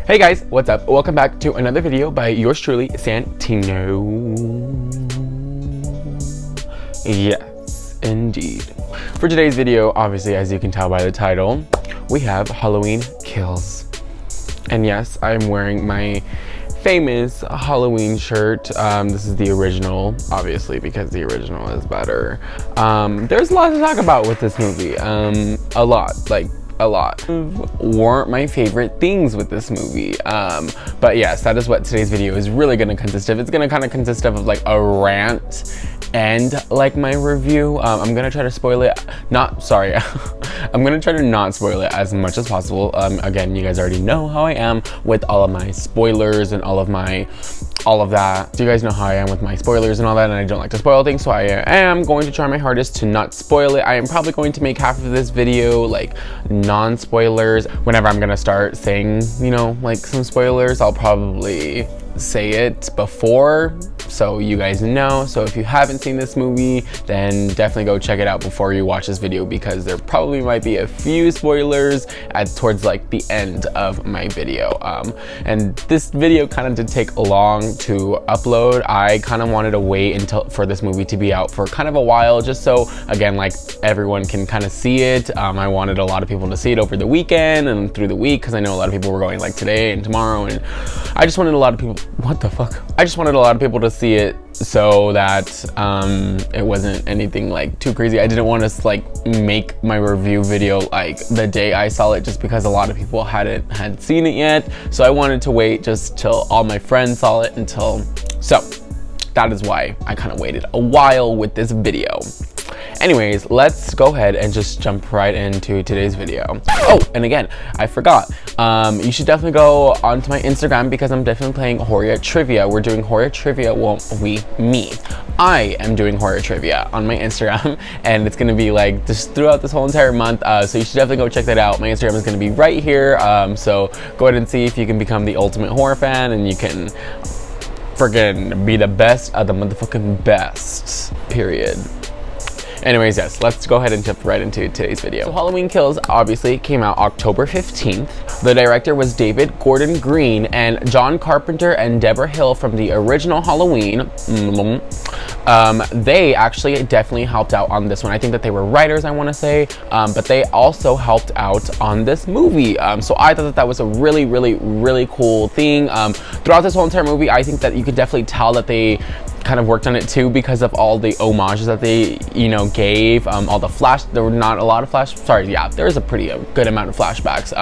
Hey guys, what's up? Welcome back to another video by yours truly, Santino. Yes, indeed. For today's video, obviously, as you can tell by the title, we have Halloween Kills. And yes, I'm wearing my famous Halloween shirt. This is the original, obviously, because the original is better. There's a lot to talk about with this movie. A lot weren't my favorite things with this movie, but yes, that is what today's video is really going to consist of. It's going to kind of consist of like a rant and like my review. I'm going to try to spoil it, I'm going to try to not spoil it as much as possible. Again, you guys already know how I am with all of my spoilers and all of that. So you guys know how I am with my spoilers and all that, and I don't like to spoil things, so I am going to try my hardest to not spoil it. I am probably going to make half of this video like non-spoilers. Whenever I'm gonna start saying, you know, like some spoilers, I'll probably say it before, so you guys know. So if you haven't seen this movie, then definitely go check it out before you watch this video, because there probably might be a few spoilers towards like the end of my video. And this video kind of did take long to upload. I kind of wanted to wait for this movie to be out for kind of a while, just so again, like everyone can kind of see it. I wanted a lot of people to see it over the weekend and through the week, because I know a lot of people were going like today and tomorrow, and I just wanted a lot of people, I just wanted a lot of people to see it, so that it wasn't anything like too crazy. I didn't want to like make my review video like the day I saw it, just because a lot of people hadn't seen it yet. So I wanted to wait just till all my friends saw it so that is why I kind of waited a while with this video. Anyways, let's go ahead and just jump right into today's video. Oh, and again, I forgot. You should definitely go onto my Instagram, because I'm definitely playing horror trivia. We're doing horror trivia. Well, I am doing horror trivia on my Instagram, and it's gonna be like just throughout this whole entire month. So you should definitely go check that out. My Instagram is gonna be right here. So go ahead and see if you can become the ultimate horror fan, and you can freaking be the best of the motherfucking best. Period. Anyways, yes, let's go ahead and jump right into today's video. So Halloween Kills obviously came out October 15th. The director was David Gordon Green, and John Carpenter and Deborah Hill from the original Halloween. They actually definitely helped out on this one. I think that they were writers, I want to say, but they also helped out on this movie. So I thought that that was a really cool thing. Throughout this whole entire movie, I think that you could definitely tell that they kind of worked on it too, because of all the homages that they, you know, gave. All the there were not a lot of there was a pretty good amount of flashbacks.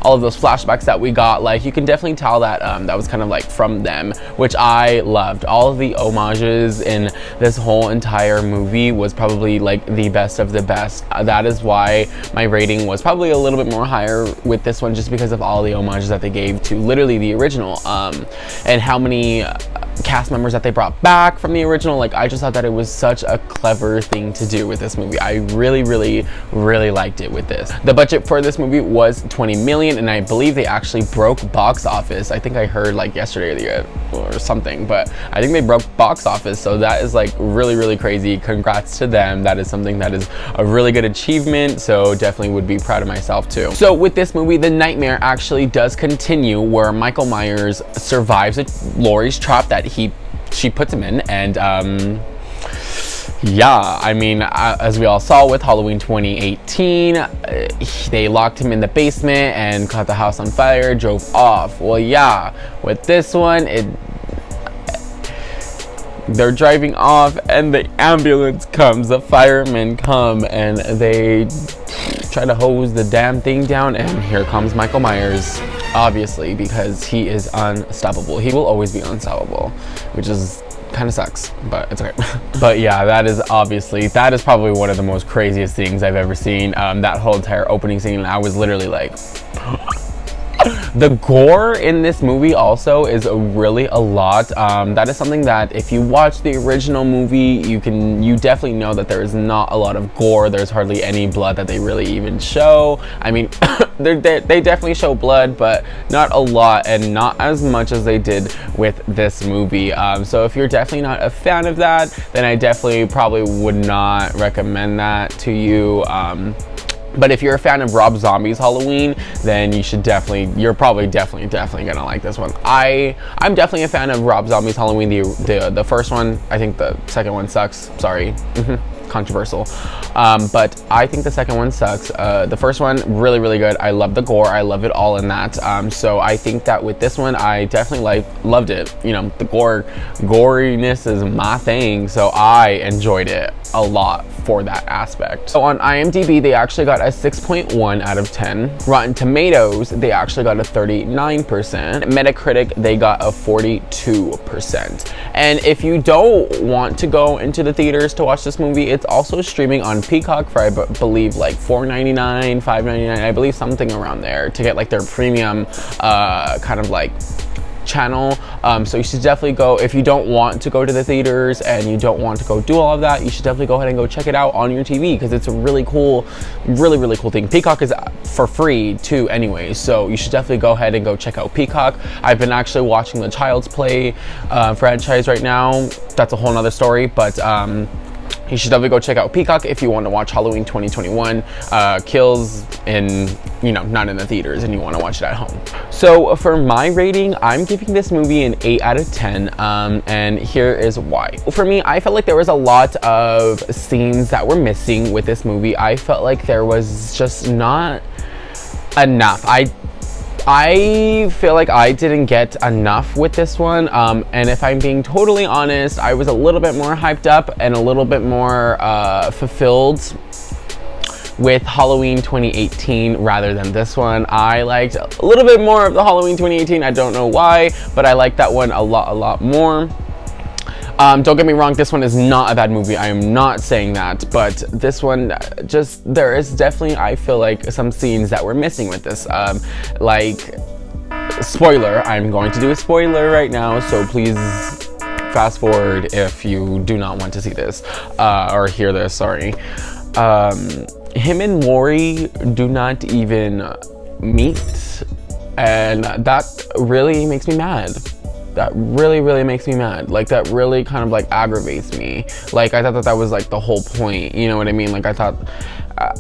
All of those flashbacks that we got, like, you can definitely tell that that was kind of like from them, which I loved. All of the homages in this whole entire movie was probably like the best of the best. That is why my rating was probably a little bit more higher with this one, just because of all the homages that they gave to literally the original, and how many cast members that they brought back from the original. Like, I just thought that it was such a clever thing to do with this movie. I really liked it with this. The budget for this movie was 20 million, and I believe they actually broke box office. I think I heard like yesterday or something, but I think they broke box office, so that is like really crazy. Congrats to them. That is something that is a really good achievement, so definitely would be proud of myself too. So with this movie, the nightmare actually does continue, where Michael Myers survives Laurie's trap that she puts him in, and yeah, I mean, as we all saw with Halloween 2018, they locked him in the basement and caught the house on fire, drove off. Well, yeah, with this one, they're driving off, and the ambulance comes, the firemen come, and they try to hose the damn thing down, and here comes Michael Myers. Obviously, because he is unstoppable. He will always be unstoppable, which is kind of sucks, but it's okay. But yeah, that is probably one of the most craziest things I've ever seen. That whole entire opening scene, I was literally like the gore in this movie also is really a lot. That is something that if you watch the original movie, you definitely know that there is not a lot of gore. There's hardly any blood that they really even show. I mean, they definitely show blood, but not a lot, and not as much as they did with this movie. So if you're definitely not a fan of that, then I definitely probably would not recommend that to you. But if you're a fan of Rob Zombie's Halloween, then you're probably definitely gonna like this one. I'm definitely a fan of Rob Zombie's Halloween, the first one. I think the second one sucks. Sorry. Controversial, but I think the second one sucks. The first one, really good. I love the gore, I love it all in that. So I think that with this one, I definitely loved it. You know, the goriness is my thing, so I enjoyed it a lot for that aspect. So on IMDb, they actually got a 6.1 out of 10. Rotten Tomatoes, they actually got a 39%. Metacritic, they got a 42%. And if you don't want to go into the theaters to watch this movie, it's also streaming on Peacock for I believe like $4.99, $5.99, I believe something around there, to get like their premium kind of like channel. So you should definitely go, if you don't want to go to the theaters and you don't want to go do all of that, you should definitely go ahead and go check it out on your TV, because it's a really cool thing. Peacock is for free too anyway, so you should definitely go ahead and go check out Peacock. I've been actually watching the Child's Play franchise right now. That's a whole nother story, but you should definitely go check out Peacock if you want to watch Halloween 2021 kills in, you know, not in the theaters, and you want to watch it at home. So for my rating, I'm giving this movie an 8 out of 10, and here is why. For me, I felt like there was a lot of scenes that were missing with this movie. I felt like there was just not enough. I feel like I didn't get enough with this one, and if I'm being totally honest, I was a little bit more hyped up and a little bit more fulfilled with Halloween 2018 rather than this one. I liked a little bit more of the Halloween 2018, I don't know why, but I liked that one a lot more. Don't get me wrong, this one is not a bad movie. I am not saying that, but this one, there is definitely, I feel like, some scenes that were missing with this. Like, spoiler, I'm going to do a spoiler right now, so please fast forward if you do not want to see this, or hear this, sorry. Him and Lori do not even meet, and that really makes me mad. That really makes me mad. Like, that really kind of like aggravates me. Like, I thought that was like the whole point, you know what I mean? Like, I thought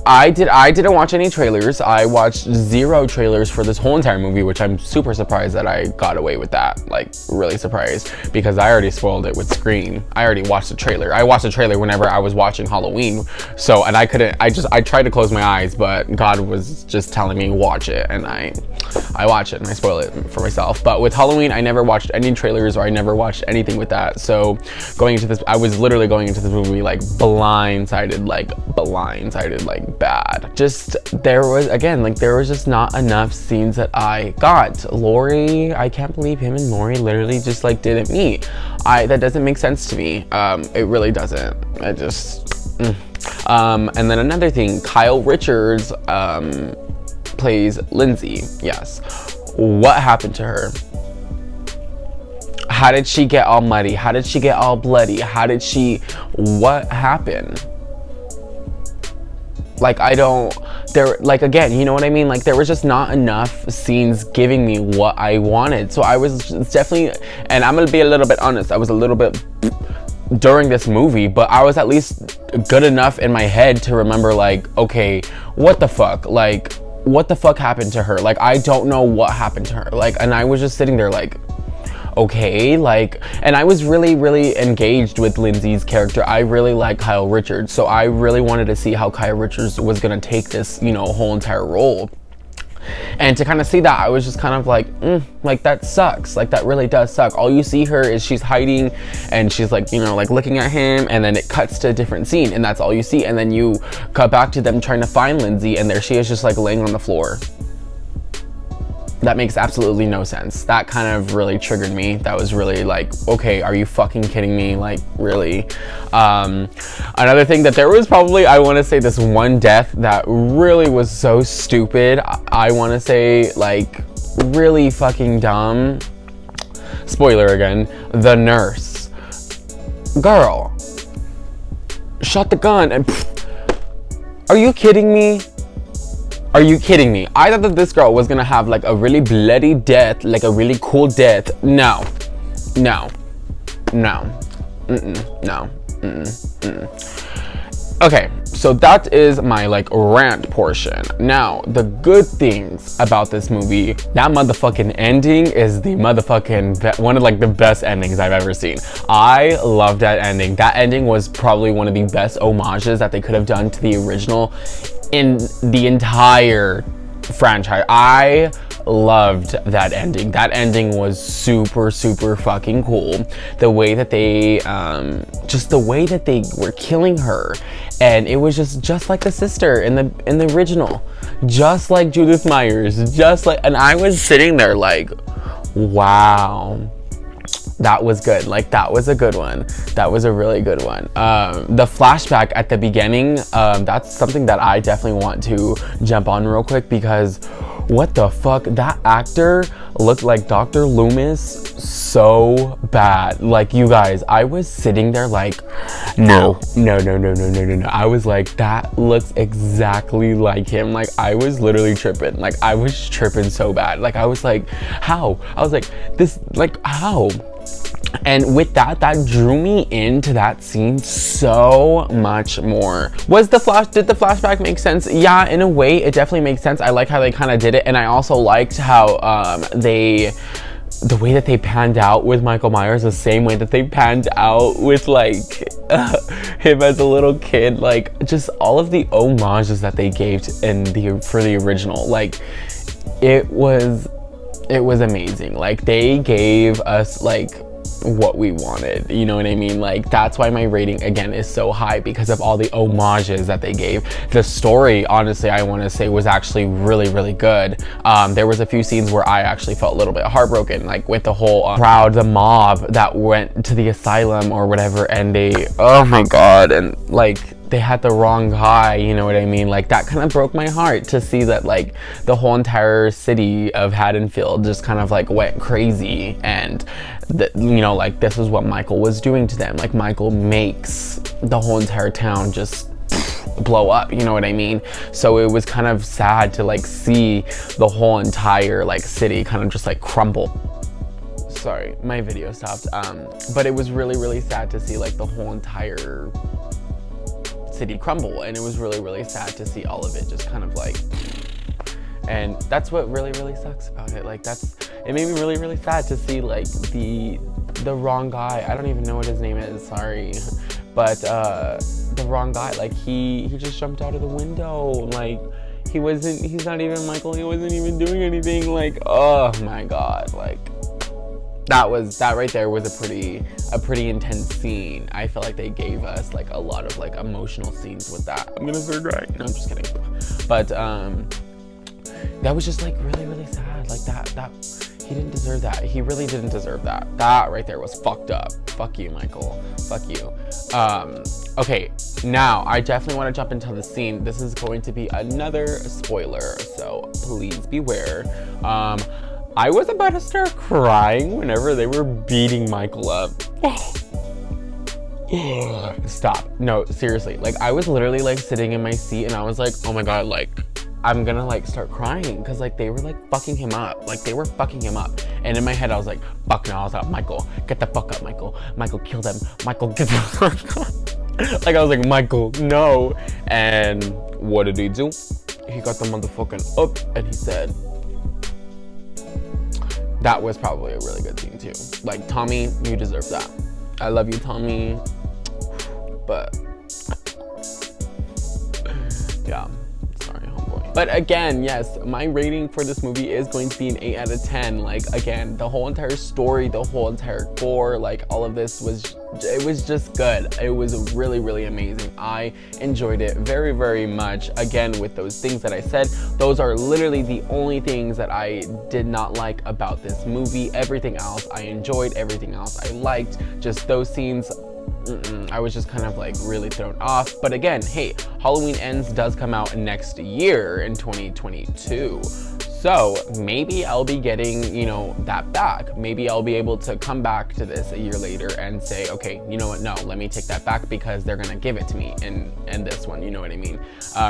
I didn't watch any trailers. I watched 0 trailers for this whole entire movie, which I'm super surprised that I got away with that. Like, really surprised, because I already spoiled it with Scream. I already watched the trailer. I watched the trailer whenever I was watching Halloween. So, and I tried to close my eyes, but God was just telling me watch it, and I watch it and I spoil it for myself. But with Halloween, I never watched any trailers, or I never watched anything with that. So going into this, I was literally going into this movie like blindsided, like bad. Just, there was just not enough scenes that I got. Lori, I can't believe him and Lori literally just like didn't meet. That doesn't make sense to me. It really doesn't. And then another thing, Kyle Richards plays Lindsay. Yes. What happened to her? How did she get all muddy? How did she get all bloody? What happened? Like, again, you know what I mean? Like, there was just not enough scenes giving me what I wanted. So I was definitely, and I'm gonna be a little bit honest, I was a little bit during this movie, but I was at least good enough in my head to remember, like, okay, what the fuck? Like, what the fuck happened to her? Like, I don't know what happened to her. Like, and I was just sitting there like, okay, like, and I was really engaged with Lindsay's character. I really like Kyle Richards, so I really wanted to see how Kyle Richards was gonna take this, you know, whole entire role. And to kind of see that, I was just kind of like, like, that sucks. Like, that really does suck. All you see her is she's hiding and she's like, you know, like looking at him, and then it cuts to a different scene, and that's all you see. And then you cut back to them trying to find Lindsay, and there she is, just like laying on the floor. That makes absolutely no sense. That kind of really triggered me. That was really like, okay, are you fucking kidding me? Like, really? Another thing, that there was probably, I want to say, this one death that really was so stupid. I want to say, like, really fucking dumb. Spoiler again. The nurse. Girl. Shot the gun and... Are you kidding me? Are you kidding me? I thought that this girl was gonna have like a really bloody death, like a really cool death. No. Okay, So that is my like rant portion. Now, the good things about this movie, that motherfucking ending is the motherfucking one of like the best endings I've ever seen. I love that ending. That ending was probably one of the best homages that they could have done to the original in the entire franchise. I loved that ending. That ending was super fucking cool. The way that they just the way that they were killing her, and it was just like the sister in the original, just like Judith Myers, just like, and I was sitting there like, wow, that was good. Like, that was a good one. That was a really good one. The flashback at the beginning, that's something that I definitely want to jump on real quick, because what the fuck, that actor looked like Dr. Loomis so bad. Like, you guys, I was sitting there like, no. I was like, that looks exactly like him. Like, I was literally tripping. Like, I was tripping so bad. Like, I was like, how? I was like, this, like, how? And with that drew me into that scene so much more. Did the flashback make sense? Yeah, in a way, it definitely makes sense. I like how they kind of did it, and I also liked how the way that they panned out with Michael Myers, the same way that they panned out with like him as a little kid. Like, just all of the homages that they gave for the original, like, it was amazing. Like, they gave us like what we wanted, you know what I mean? Like, that's why my rating again is so high, because of all the homages that they gave. The story, honestly, I want to say was actually really good. There was a few scenes where I actually felt a little bit heartbroken, like with the whole crowd, the mob that went to the asylum or whatever, and they, oh my god, and like they had the wrong guy, you know what I mean? Like, that kind of broke my heart to see that like the whole entire city of Haddonfield just kind of like went crazy, and you know, like, this is what Michael was doing to them. Like, Michael makes the whole entire town just blow up, you know what I mean? So it was kind of sad to like see the whole entire like city kind of just like crumble. Sorry, my video stopped. But it was really sad to see like the whole entire city crumble, and it was really sad to see all of it just kind of like, and that's what really sucks about it. Like, it made me really sad to see like the wrong guy, I don't even know what his name is, sorry, but the wrong guy, like he just jumped out of the window. Like, he's not even Michael, he wasn't even doing anything. Like, oh my god, like, that right there was a pretty intense scene. I felt like they gave us like a lot of like emotional scenes with that. I'm gonna start crying. No, I'm just kidding. But that was just like really sad. Like, that he didn't deserve that. He really didn't deserve that. That right there was fucked up. Fuck you, Michael. Fuck you. Okay, now I definitely want to jump into the scene. This is going to be another spoiler, so please beware. I was about to start crying whenever they were beating Michael up. Stop. No, seriously. Like, I was literally like sitting in my seat and I was like, oh my god, like, I'm gonna like start crying, because like they were like fucking him up. Like, they were fucking him up. And in my head I was like, fuck no. I was like, Michael, get the fuck up, Michael. Michael, kill them. Michael, get the fuck up. Like, I was like, Michael, no. And what did he do? He got the motherfucking up and he said, that was probably a really good scene too. Like, Tommy, you deserve that. I love you, Tommy. But yeah, sorry, homeboy. But again, yes, my rating for this movie is going to be an 8 out of 10. Like, again, the whole entire story, the whole entire gore, like, all of this was just good. It was really amazing. I enjoyed it very much. Again, with those things that I said, those are literally the only things that I did not like about this movie. Everything else I enjoyed, everything else I liked. Just those scenes, I was just kind of like really thrown off. But again, hey, Halloween Ends does come out next year in 2022. So maybe I'll be getting, you know, that back. Maybe I'll be able to come back to this a year later and say, okay, you know what, no, let me take that back, because they're gonna give it to me in this one, you know what I mean?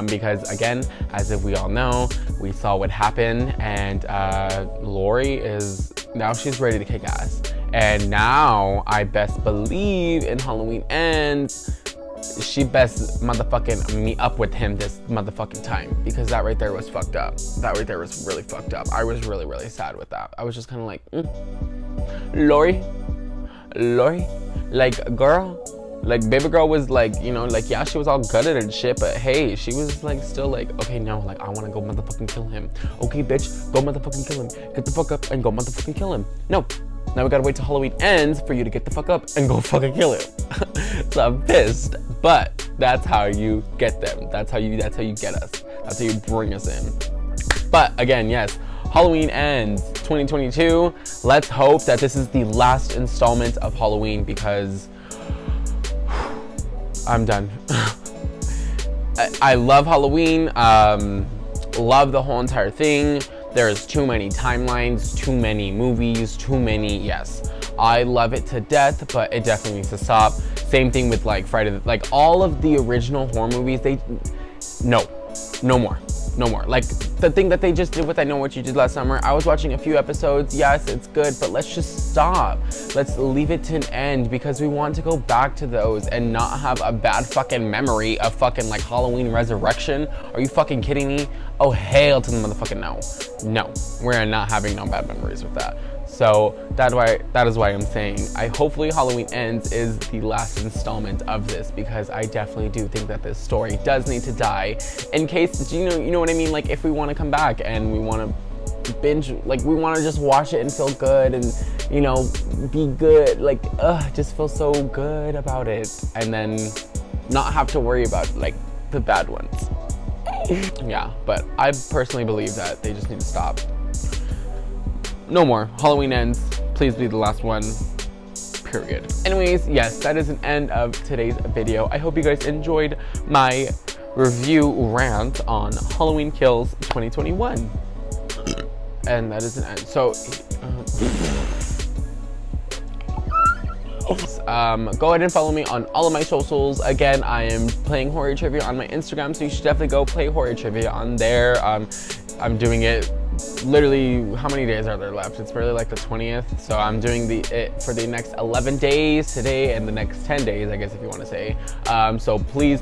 Because again, as if we all know, we saw what happened, and Lori is, now she's ready to kick ass. And now I best believe in Halloween Ends, she best motherfucking meet up with him this motherfucking time, because that right there was fucked up. That right there was really fucked up. I was really, really sad with that. I was just kind of like, Lori, like, girl, like, baby girl was like, you know, like, yeah, she was all gutted and shit, but hey, she was like, still like, okay, no, like, I want to go motherfucking kill him. Okay, bitch, go motherfucking kill him. Get the fuck up and go motherfucking kill him. No, now we gotta wait till Halloween ends for you to get the fuck up and go fucking kill him. So I'm pissed, but that's how you get them. That's how you get us. That's how you bring us in. But again, yes, Halloween ends 2022. Let's hope that this is the last installment of Halloween, because I'm done. I love Halloween. Love the whole entire thing. There's too many timelines, too many movies, too many, yes. I love it to death, but it definitely needs to stop. Same thing with like Friday, like all of the original horror movies, no more. Like the thing that they just did with I Know What You Did Last Summer, I was watching a few episodes, yes, it's good, but let's just stop. Let's leave it to an end, because we want to go back to those and not have a bad fucking memory of fucking like Halloween Resurrection. Are you fucking kidding me? Oh, hail to the motherfucking no. No, we're not having no bad memories with that. So that is why I'm saying hopefully Halloween Ends is the last installment of this, because I definitely do think that this story does need to die, in case, you know what I mean, like if we want to come back and we want to binge, like we want to just watch it and feel good and, you know, be good, like just feel so good about it, and then not have to worry about like the bad ones. Yeah, but I personally believe that they just need to stop. No more. Halloween Ends. Please be the last one. Period. Anyways, yes, that is an end of today's video. I hope you guys enjoyed my review rant on Halloween Kills 2021. And that is an end. So, go ahead and follow me on all of my socials. Again, I am playing horror trivia on my Instagram, so you should definitely go play horror trivia on there. I'm doing it literally, how many days are there left? It's really like the 20th, so I'm doing it for the next 11 days today and the next 10 days, I guess, if you want to say. So please,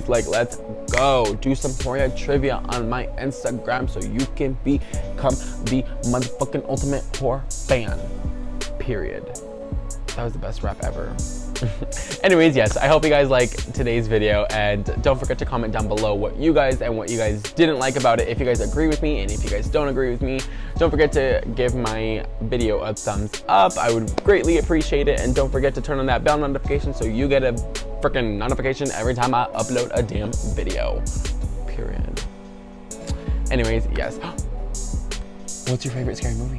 like, let's go do some horror trivia on my Instagram so you can become the motherfucking ultimate horror fan. Period. That was the best rap ever. Anyways, yes, I hope you guys like today's video, and don't forget to comment down below what you guys didn't like about it. If you guys agree with me, and if you guys don't agree with me, don't forget to give my video a thumbs up. I would greatly appreciate it, and don't forget to turn on that bell notification so you get a freaking notification every time I upload a damn video. Period. Anyways, yes. What's your favorite scary movie?